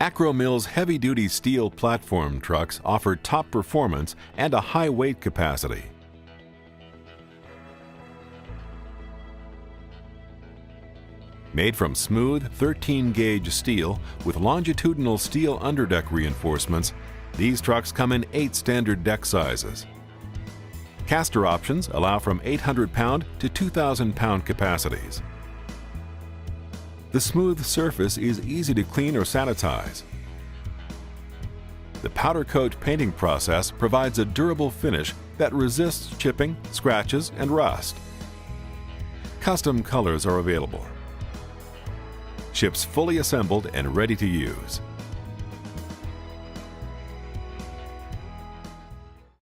Akro Mill's heavy-duty steel platform trucks offer top performance and a high weight capacity. Made from smooth 13-gauge steel with longitudinal steel underdeck reinforcements, these trucks come in 8 standard deck sizes. Caster options allow from 800-pound to 2,000-pound capacities. The smooth surface is easy to clean or sanitize. The powder coat painting process provides a durable finish that resists chipping, scratches, and rust. Custom colors are available. Ships fully assembled and ready to use.